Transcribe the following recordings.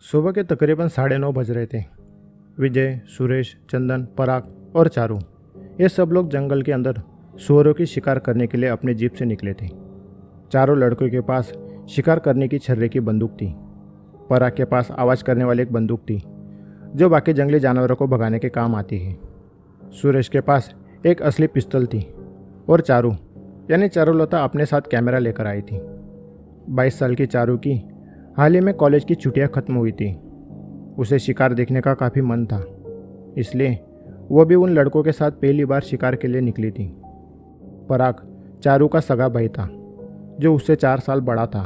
सुबह के तकरीबन 9:30 बज रहे थे। विजय, सुरेश, चंदन, पराग और चारू ये सब लोग जंगल के अंदर सुअरों की शिकार करने के लिए अपने जीप से निकले थे। चारों लड़कों के पास शिकार करने की छर्रे की बंदूक थी। पराग के पास आवाज़ करने वाली एक बंदूक थी जो बाकी जंगली जानवरों को भगाने के काम आती है। सुरेश के पास एक असली पिस्तौल थी और चारू यानी चारुलता अपने साथ कैमरा लेकर आई थी। 22 साल की चारू की हाल ही में कॉलेज की छुट्टियां खत्म हुई थी। उसे शिकार देखने का काफ़ी मन था, इसलिए वह भी उन लड़कों के साथ पहली बार शिकार के लिए निकली थी। पराग चारू का सगा भाई था जो उससे 4 साल बड़ा था।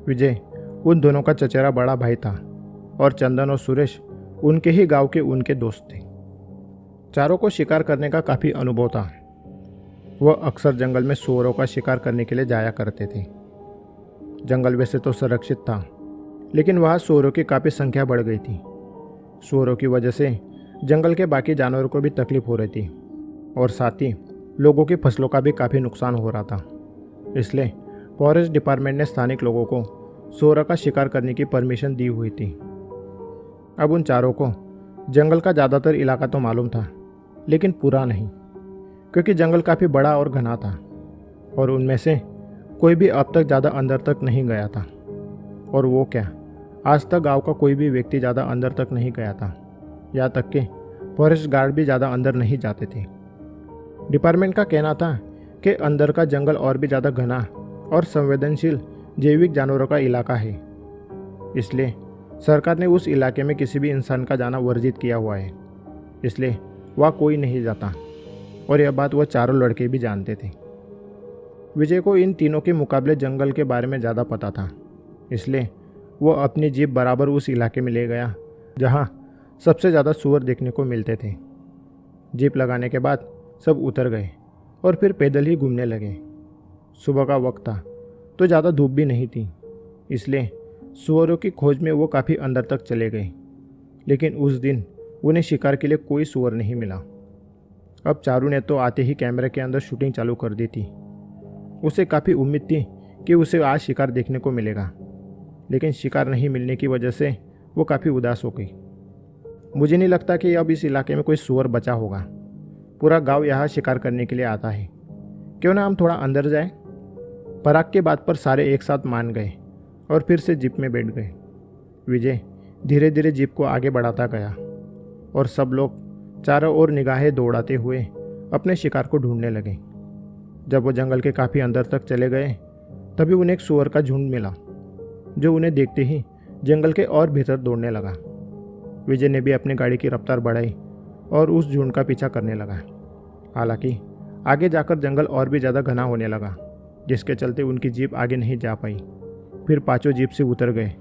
विजय उन दोनों का चचेरा बड़ा भाई था और चंदन और सुरेश उनके ही गांव के उनके दोस्त थे। चारों को शिकार करने का काफ़ी अनुभव था। वह अक्सर जंगल में सुअरों का शिकार करने के लिए जाया करते थे। जंगल वैसे तो सुरक्षित था, लेकिन वहाँ सुअरों की काफ़ी संख्या बढ़ गई थी। सुअरों की वजह से जंगल के बाकी जानवरों को भी तकलीफ हो रही थी और साथ ही लोगों की फसलों का भी काफ़ी नुकसान हो रहा था। इसलिए फॉरेस्ट डिपार्टमेंट ने स्थानिक लोगों को सुअरों का शिकार करने की परमिशन दी हुई थी। अब उन चारों को जंगल का ज़्यादातर इलाका तो मालूम था, लेकिन पूरा नहीं, क्योंकि जंगल काफ़ी बड़ा और घना था और उनमें से कोई भी अब तक ज़्यादा अंदर तक नहीं गया था। और वो क्या, आज तक गांव का कोई भी व्यक्ति ज़्यादा अंदर तक नहीं गया था। यहाँ तक कि फॉरेस्ट गार्ड भी ज़्यादा अंदर नहीं जाते थे। डिपार्टमेंट का कहना था कि अंदर का जंगल और भी ज़्यादा घना और संवेदनशील जैविक जानवरों का इलाका है, इसलिए सरकार ने उस इलाके में किसी भी इंसान का जाना वर्जित किया हुआ है। इसलिए वहाँ कोई नहीं जाता और यह बात वह चारों लड़के भी जानते थे। विजय को इन तीनों के मुकाबले जंगल के बारे में ज़्यादा पता था, इसलिए वह अपनी जीप बराबर उस इलाके में ले गया जहाँ सबसे ज़्यादा सुअर देखने को मिलते थे। जीप लगाने के बाद सब उतर गए और फिर पैदल ही घूमने लगे। सुबह का वक्त था तो ज़्यादा धूप भी नहीं थी, इसलिए सुअरों की खोज में वो काफ़ी अंदर तक चले गए, लेकिन उस दिन उन्हें शिकार के लिए कोई सुअर नहीं मिला। अब चारू ने तो आते ही कैमरे के अंदर शूटिंग चालू कर दी थी। उसे काफ़ी उम्मीद थी कि उसे आज शिकार देखने को मिलेगा, लेकिन शिकार नहीं मिलने की वजह से वो काफ़ी उदास हो गई। मुझे नहीं लगता कि अब इस इलाके में कोई सुअर बचा होगा। पूरा गांव यहाँ शिकार करने के लिए आता है, क्यों ना हम थोड़ा अंदर जाएं? पराग के बात पर सारे एक साथ मान गए और फिर से जीप में बैठ गए। विजय धीरे धीरे जीप को आगे बढ़ाता गया और सब लोग चारों ओर निगाहें दौड़ाते हुए अपने शिकार को ढूंढने लगे। जब वो जंगल के काफ़ी अंदर तक चले गए तभी उन्हें एक सुअर का झुंड मिला जो उन्हें देखते ही जंगल के और भीतर दौड़ने लगा। विजय ने भी अपनी गाड़ी की रफ्तार बढ़ाई और उस झुंड का पीछा करने लगा। हालांकि आगे जाकर जंगल और भी ज़्यादा घना होने लगा, जिसके चलते उनकी जीप आगे नहीं जा पाई। फिर पांचों जीप से उतर गए,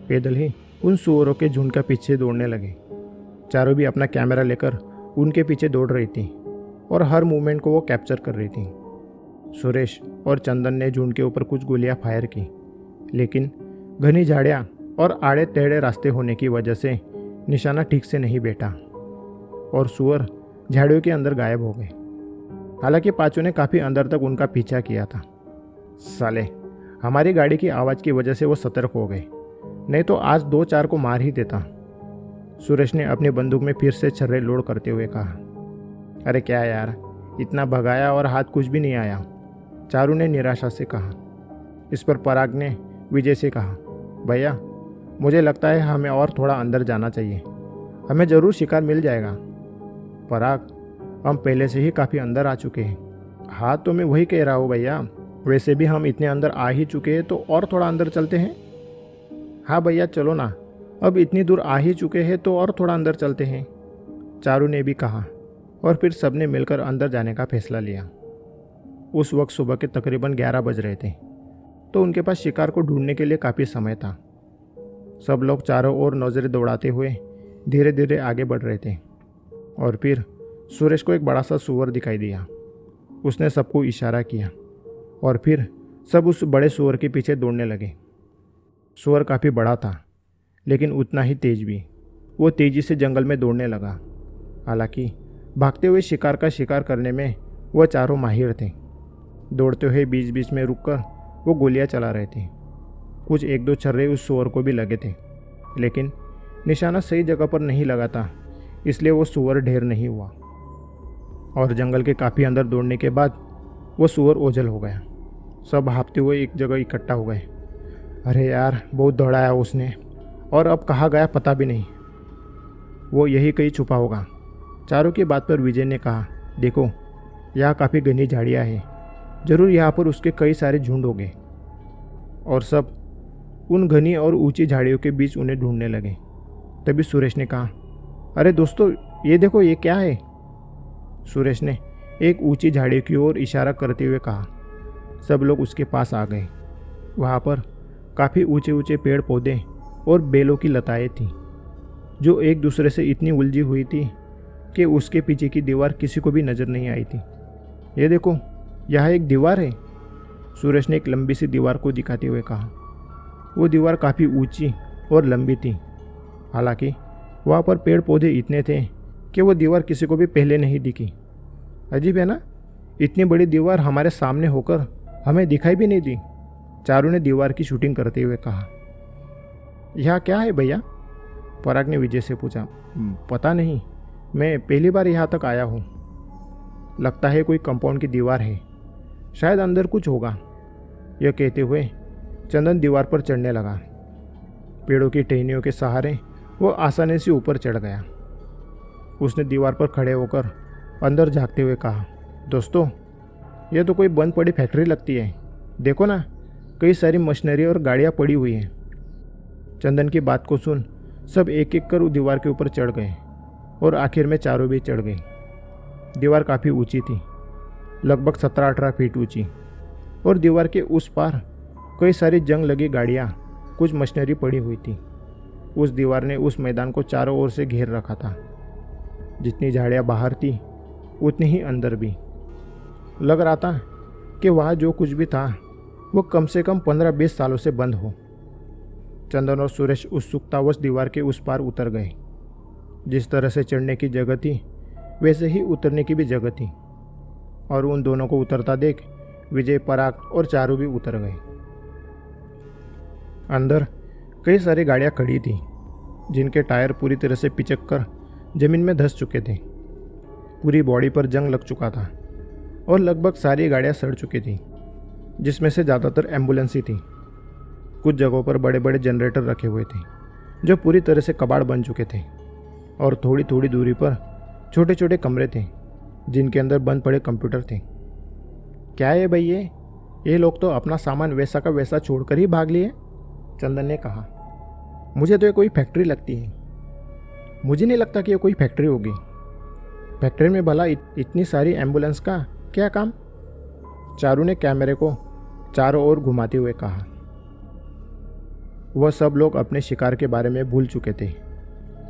पैदल ही उन सुअरों के झुंड का पीछे दौड़ने लगे। चारों भी अपना कैमरा लेकर उनके पीछे दौड़ रही थी और हर मूवमेंट को वो कैप्चर कर रही थी। सुरेश और चंदन ने झुंड के ऊपर कुछ गोलियां फायर की, लेकिन घनी झाड़ियाँ और आड़े टेढ़े रास्ते होने की वजह से निशाना ठीक से नहीं बैठा और सुअर झाड़ियों के अंदर गायब हो गए। हालांकि पांचों ने काफ़ी अंदर तक उनका पीछा किया था। साले, हमारी गाड़ी की आवाज़ की वजह से वो सतर्क हो गए, नहीं तो आज 2-4 को मार ही देता। सुरेश ने अपनी बंदूक में फिर से छर्रे लोड करते हुए कहा। अरे क्या यार, इतना भगाया और हाथ कुछ भी नहीं आया, चारू ने निराशा से कहा। इस पर पराग ने विजय से कहा, भैया मुझे लगता है हमें और थोड़ा अंदर जाना चाहिए, हमें ज़रूर शिकार मिल जाएगा। पराग, हम पहले से ही काफ़ी अंदर आ चुके हैं। हाँ तो मैं वही कह रहा हूँ भैया, वैसे भी हम इतने अंदर आ ही चुके हैं तो और थोड़ा अंदर चलते हैं। हाँ भैया चलो ना, अब इतनी दूर आ ही चुके हैं तो और थोड़ा अंदर चलते हैं, चारू ने भी कहा और फिर सबने मिलकर अंदर जाने का फैसला लिया। उस वक्त सुबह के तकरीबन 11 बज रहे थे, तो उनके पास शिकार को ढूंढने के लिए काफ़ी समय था। सब लोग चारों ओर नज़रें दौड़ाते हुए धीरे धीरे आगे बढ़ रहे थे और फिर सुरेश को एक बड़ा सा सुअर दिखाई दिया। उसने सबको इशारा किया और फिर सब उस बड़े सुअर के पीछे दौड़ने लगे। सुअर काफ़ी बड़ा था, लेकिन उतना ही तेज भी। वो तेज़ी से जंगल में दौड़ने लगा। हालांकि भागते हुए शिकार का शिकार करने में वह चारों माहिर थे। दौड़ते हुए बीच बीच में रुककर वो गोलियां चला रहे थे। कुछ 1-2 छर्रे उस सुअर को भी लगे थे, लेकिन निशाना सही जगह पर नहीं लगा था, इसलिए वो सूअर ढेर नहीं हुआ और जंगल के काफ़ी अंदर दौड़ने के बाद वो सूअर ओझल हो गया। सब हाँफते हुए एक जगह इकट्ठा हो गए। अरे यार, बहुत दौड़ाया उसने और अब कहाँ गया पता भी नहीं। वो यही कहीं छुपा होगा। चारों की बात पर विजय ने कहा, देखो यहाँ काफ़ी घनी झाड़ियाँ हैं, ज़रूर यहाँ पर उसके कई सारे झुंड होंगे। और सब उन घनी और ऊंची झाड़ियों के बीच उन्हें ढूंढने लगे। तभी सुरेश ने कहा, अरे दोस्तों, ये देखो, ये क्या है? सुरेश ने एक ऊंची झाड़ी की ओर इशारा करते हुए कहा। सब लोग उसके पास आ गए। वहाँ पर काफ़ी ऊंचे ऊंचे पेड़ पौधे और बेलों की लताएं थीं, जो एक दूसरे से इतनी उलझी हुई थी कि उसके पीछे की दीवार किसी को भी नज़र नहीं आई थी। ये देखो, यहाँ एक दीवार है, सुरेश ने एक लंबी सी दीवार को दिखाते हुए कहा। वो दीवार काफ़ी ऊंची और लंबी थी। हालांकि वहाँ पर पेड़ पौधे इतने थे कि वो दीवार किसी को भी पहले नहीं दिखी। अजीब है ना, इतनी बड़ी दीवार हमारे सामने होकर हमें दिखाई भी नहीं दी। चारू ने दीवार की शूटिंग करते हुए कहा। यहाँ क्या है भैया? पराग ने विजय से पूछा। पता नहीं, मैं पहली बार यहाँ तक आया हूँ। लगता है कोई कंपाउंड की दीवार है, शायद अंदर कुछ होगा। यह कहते हुए चंदन दीवार पर चढ़ने लगा। पेड़ों की टहनियों के सहारे वो आसानी से ऊपर चढ़ गया। उसने दीवार पर खड़े होकर अंदर झांकते हुए कहा, दोस्तों, यह तो कोई बंद पड़ी फैक्ट्री लगती है। देखो ना, कई सारी मशीनरी और गाड़ियाँ पड़ी हुई हैं। चंदन की बात को सुन सब एक एक कर दीवार के ऊपर चढ़ गए और आखिर में चारों भी चढ़ गए। दीवार काफ़ी ऊंची थी, लगभग 17-18 फीट ऊंची, और दीवार के उस पार कई सारी जंग लगी गाड़ियाँ, कुछ मशीनरी पड़ी हुई थी। उस दीवार ने उस मैदान को चारों ओर से घेर रखा था। जितनी झाड़ियाँ बाहर थी उतनी ही अंदर भी। लग रहा था कि वहाँ जो कुछ भी था वो कम से कम 15-20 सालों से बंद हो। चंदन और सुरेश उत्सुकतावश दीवार के उस पार उतर गए। जिस तरह से चढ़ने की जगह थी वैसे ही उतरने की भी जगह थी, और उन दोनों को उतरता देख विजय, पराग और चारू भी उतर गए। अंदर कई सारी गाड़ियाँ खड़ी थी, जिनके टायर पूरी तरह से पिचक कर जमीन में धंस चुके थे। पूरी बॉडी पर जंग लग चुका था और लगभग सारी गाड़ियाँ सड़ चुकी थी, जिसमें से ज़्यादातर एम्बुलेंस ही थी। कुछ जगहों पर बड़े बड़े जनरेटर रखे हुए थे, जो पूरी तरह से कबाड़ बन चुके थे, और थोड़ी थोड़ी दूरी पर छोटे छोटे कमरे थे, जिनके अंदर बंद पड़े कंप्यूटर थे। क्या है भाई, ये लोग तो अपना सामान वैसा का वैसा छोड़कर ही भाग लिए, चंदन ने कहा। मुझे तो ये कोई फैक्ट्री लगती है। मुझे नहीं लगता कि ये कोई फैक्ट्री होगी। फैक्ट्री में भला इतनी सारी एम्बुलेंस का क्या काम? चारू ने कैमरे को चारों ओर घुमाते हुए कहा। वह सब लोग अपने शिकार के बारे में भूल चुके थे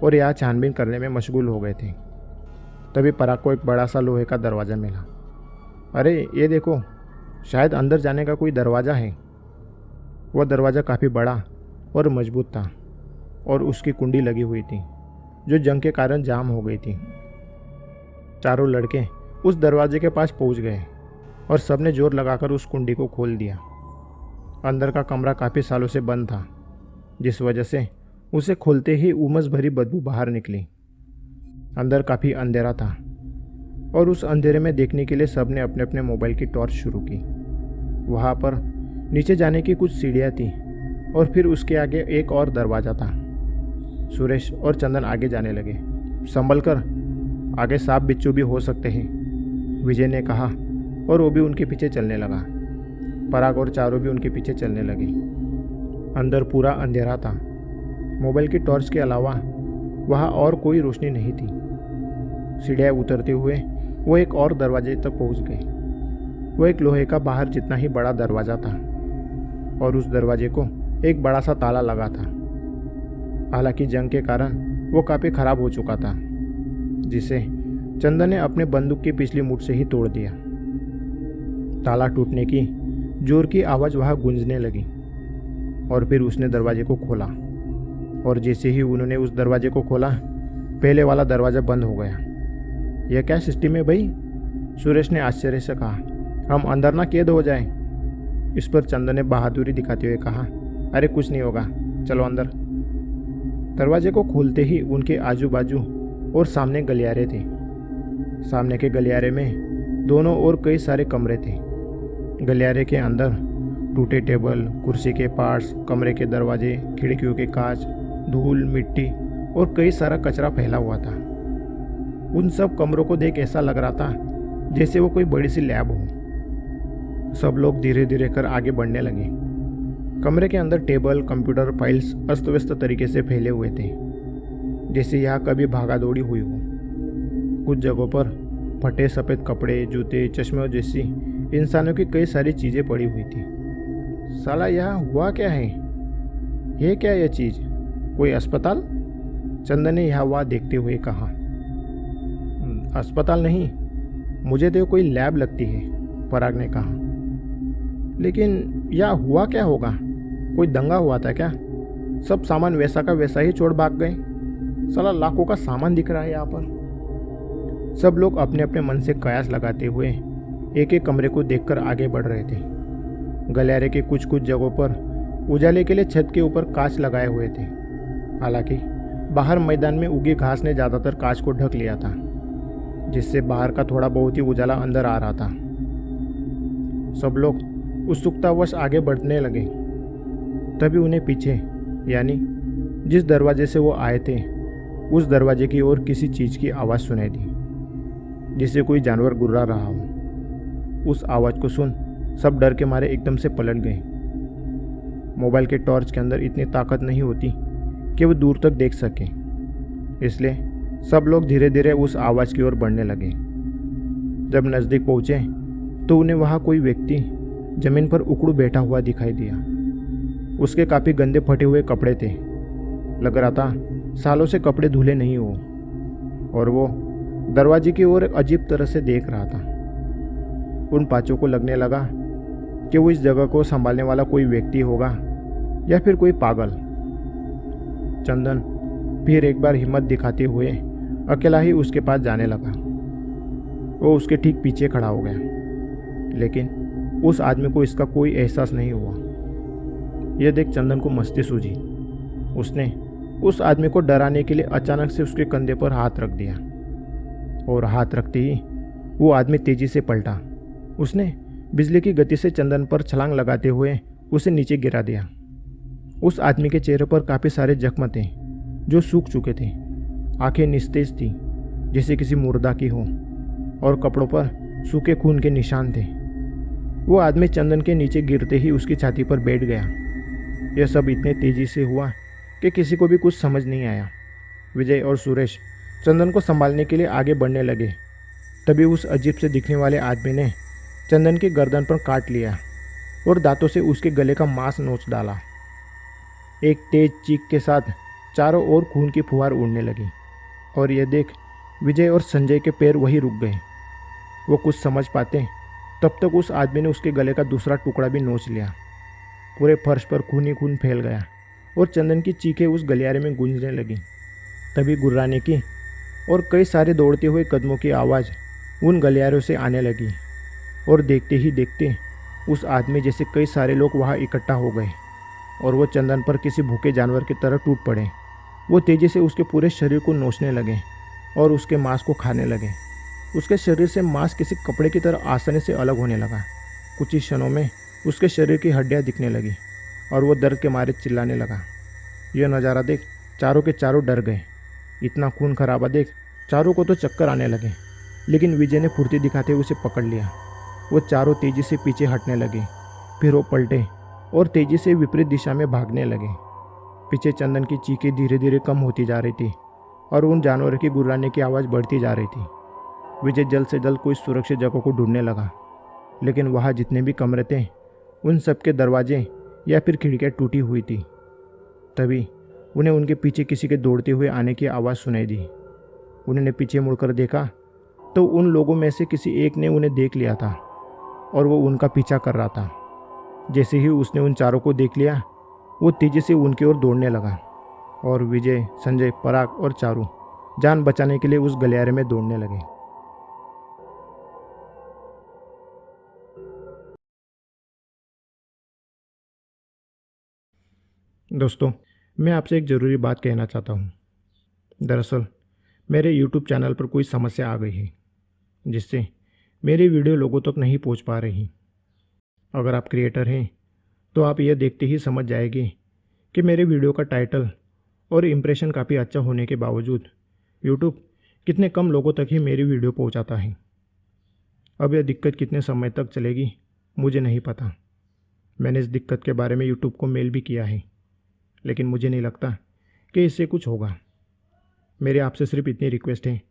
और यहाँ छानबीन करने में मशगूल हो गए थे। तभी पराग को एक बड़ा सा लोहे का दरवाज़ा मिला। अरे ये देखो, शायद अंदर जाने का कोई दरवाज़ा है। वह दरवाज़ा काफ़ी बड़ा और मजबूत था, और उसकी कुंडी लगी हुई थी, जो जंग के कारण जाम हो गई थी। चारों लड़के उस दरवाजे के पास पहुंच गए और सबने जोर लगाकर उस कुंडी को खोल दिया। अंदर का कमरा काफ़ी सालों से बंद था, जिस वजह से उसे खोलते ही उमस भरी बदबू बाहर निकली। अंदर काफ़ी अंधेरा था, और उस अंधेरे में देखने के लिए सबने अपने अपने मोबाइल की टॉर्च शुरू की। वहाँ पर नीचे जाने की कुछ सीढ़ियाँ थी, और फिर उसके आगे एक और दरवाज़ा था। सुरेश और चंदन आगे जाने लगे। संभल कर, आगे सांप बिच्छू भी हो सकते हैं, विजय ने कहा, और वो भी उनके पीछे चलने लगा। पराग और चारों भी उनके पीछे चलने लगे। अंदर पूरा अंधेरा था। मोबाइल की टॉर्च के अलावा वहाँ और कोई रोशनी नहीं थी। सीढ़ियाँ उतरते हुए वो एक और दरवाजे तक पहुँच गए। वो एक लोहे का बाहर जितना ही बड़ा दरवाज़ा था, और उस दरवाजे को एक बड़ा सा ताला लगा था। हालांकि जंग के कारण वो काफ़ी ख़राब हो चुका था, जिसे चंदन ने अपने बंदूक की पिछली मुठ से ही तोड़ दिया। ताला टूटने की जोर की आवाज़ वहाँ गूंजने लगी, और फिर उसने दरवाजे को खोला, और जैसे ही उन्होंने उस दरवाजे को खोला, पहले वाला दरवाज़ा बंद हो गया। यह क्या सिस्टम है भाई? सुरेश ने आश्चर्य से कहा। हम अंदर ना कैद हो जाए। इस पर चंदन ने बहादुरी दिखाते हुए कहा, अरे कुछ नहीं होगा, चलो अंदर। दरवाजे को खोलते ही उनके आजू बाजू और सामने गलियारे थे। सामने के गलियारे में दोनों ओर कई सारे कमरे थे। गलियारे के अंदर टूटे टेबल, कुर्सी के पार्ट्स, कमरे के दरवाजे, खिड़कियों के कांच, धूल, मिट्टी और कई सारा कचरा फैला हुआ था। उन सब कमरों को देख ऐसा लग रहा था जैसे वो कोई बड़ी सी लैब हो। सब लोग धीरे धीरे कर आगे बढ़ने लगे। कमरे के अंदर टेबल, कंप्यूटर, फाइल्स अस्त व्यस्त तरीके से फैले हुए थे, जैसे यहाँ कभी भागा दौड़ी हुई हो। कुछ जगहों पर फटे सफ़ेद कपड़े, जूते, चश्मे जैसी इंसानों की कई सारी चीज़ें पड़ी हुई थी। साला यहाँ हुआ क्या है? ये क्या ये चीज़? कोई अस्पताल? चंदन ने यहाँ वहाँ देखते हुए कहा। अस्पताल नहीं, मुझे तो कोई लैब लगती है, पराग ने कहा। लेकिन यहाँ हुआ क्या होगा? कोई दंगा हुआ था क्या? सब सामान वैसा का वैसा ही छोड़ भाग गए। साला लाखों का सामान दिख रहा है यहाँ पर। सब लोग अपने अपने मन से कयास लगाते हुए एक एक कमरे को देखकर आगे बढ़ रहे थे। गलियारे के कुछ कुछ जगहों पर उजाले के लिए छत के ऊपर कांच लगाए हुए थे। हालांकि बाहर मैदान में उगी घास ने ज़्यादातर कांच को ढक लिया था, जिससे बाहर का थोड़ा बहुत ही उजाला अंदर आ रहा था। सब लोग उत्सुकतावश आगे बढ़ने लगे। तभी उन्हें पीछे, यानी जिस दरवाजे से वो आए थे, उस दरवाजे की ओर किसी चीज़ की आवाज़ सुनाई दी, जिससे कोई जानवर गुर्रा रहा हो। उस आवाज़ को सुन सब डर के मारे एकदम से पलट गए। मोबाइल के टॉर्च के अंदर इतनी ताकत नहीं होती कि वो दूर तक देख सके, इसलिए सब लोग धीरे धीरे उस आवाज़ की ओर बढ़ने लगे। जब नज़दीक पहुँचे तो उन्हें वहाँ कोई व्यक्ति ज़मीन पर उकड़ू बैठा हुआ दिखाई दिया। उसके काफ़ी गंदे फटे हुए कपड़े थे। लग रहा था सालों से कपड़े धुले नहीं हो, और वो दरवाजे की ओर अजीब तरह से देख रहा था। उन पाँचों को लगने लगा कि वो इस जगह को संभालने वाला कोई व्यक्ति होगा या फिर कोई पागल। चंदन फिर एक बार हिम्मत दिखाते हुए अकेला ही उसके पास जाने लगा। वो उसके ठीक पीछे खड़ा हो गया, लेकिन उस आदमी को इसका कोई एहसास नहीं हुआ। यह देख चंदन को मस्ती सूझी। उसने उस आदमी को डराने के लिए अचानक से उसके कंधे पर हाथ रख दिया, और हाथ रखते ही वो आदमी तेजी से पलटा। उसने बिजली की गति से चंदन पर छलांग लगाते हुए उसे नीचे गिरा दिया। उस आदमी के चेहरे पर काफ़ी सारे जख्म थे जो सूख चुके थे। आंखें निस्तेज थी जैसे किसी मुर्दा की हो, और कपड़ों पर सूखे खून के निशान थे। वो आदमी चंदन के नीचे गिरते ही उसकी छाती पर बैठ गया। यह सब इतने तेजी से हुआ कि किसी को भी कुछ समझ नहीं आया। विजय और सुरेश चंदन को संभालने के लिए आगे बढ़ने लगे। तभी उस अजीब से दिखने वाले आदमी ने चंदन की गर्दन पर काट लिया और दांतों से उसके गले का मांस नोच डाला। एक तेज चीख के साथ चारों ओर खून की फुहार उड़ने लगी, और यह देख विजय और संजय के पैर वहीं रुक गए। वो कुछ समझ पाते तब तक उस आदमी ने उसके गले का दूसरा टुकड़ा भी नोच लिया। पूरे फर्श पर खून ही खून फैल गया, और चंदन की चीखें उस गलियारे में गूंजने लगी। तभी गुर्राने की और कई सारे दौड़ते हुए कदमों की आवाज़ उन गलियारों से आने लगी, और देखते ही देखते उस आदमी जैसे कई सारे लोग वहाँ इकट्ठा हो गए, और वो चंदन पर किसी भूखे जानवर की तरह टूट पड़े। वो तेज़ी से उसके पूरे शरीर को नोचने लगे और उसके मांस को खाने लगे। उसके शरीर से मांस किसी कपड़े की तरह आसानी से अलग होने लगा। कुछ ही क्षणों में उसके शरीर की हड्डियाँ दिखने लगी, और वो दर्द के मारे चिल्लाने लगा। यह नज़ारा देख चारों के चारों डर गए। इतना खून खराबा देख चारों को तो चक्कर आने लगे, लेकिन विजय ने फुर्ती दिखाते हुए उसे पकड़ लिया। वो चारों तेज़ी से पीछे हटने लगे। फिर वो पलटे और तेज़ी से विपरीत दिशा में भागने लगे। पीछे चंदन की चीखें धीरे धीरे कम होती जा रही थी, और उन जानवरों की गुर्राने की आवाज़ बढ़ती जा रही थी। विजय जल्द से जल्द कोई सुरक्षित जगह को ढूंढने लगा, लेकिन वहाँ जितने भी कमरे थे उन सब के दरवाजे या फिर खिड़कियाँ टूटी हुई थी। तभी उन्हें उनके पीछे किसी के दौड़ते हुए आने की आवाज़ सुनाई दी। उन्होंने पीछे मुड़कर देखा तो उन लोगों में से किसी एक ने उन्हें देख लिया था, और वो उनका पीछा कर रहा था। जैसे ही उसने उन चारों को देख लिया, वो तेज़ी से उनकी ओर दौड़ने लगा, और विजय, संजय, पराग और चारू जान बचाने के लिए उस गलियारे में दौड़ने लगे। दोस्तों, मैं आपसे एक ज़रूरी बात कहना चाहता हूँ। दरअसल मेरे यूट्यूब चैनल पर कोई समस्या आ गई है, जिससे मेरी वीडियो लोगों तक नहीं पहुँच पा रही। अगर आप क्रिएटर हैं तो आप यह देखते ही समझ जाएंगे कि मेरे वीडियो का टाइटल और इम्प्रेशन काफ़ी अच्छा होने के बावजूद यूट्यूब कितने कम लोगों तक ही मेरी वीडियो पहुँचाता है। अब यह दिक्कत कितने समय तक चलेगी मुझे नहीं पता। मैंने इस दिक्कत के बारे में यूट्यूब को मेल भी किया है, लेकिन मुझे नहीं लगता कि इससे कुछ होगा। मेरी आपसे सिर्फ इतनी रिक्वेस्ट है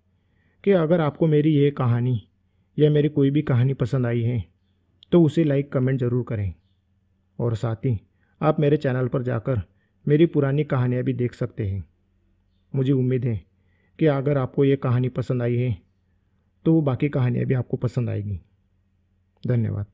कि अगर आपको मेरी ये कहानी या मेरी कोई भी कहानी पसंद आई है तो उसे लाइक कमेंट ज़रूर करें, और साथ ही आप मेरे चैनल पर जाकर मेरी पुरानी कहानियाँ भी देख सकते हैं। मुझे उम्मीद है कि अगर आपको ये कहानी पसंद आई है तो वो बाकी कहानियाँ भी आपको पसंद आएगी। धन्यवाद।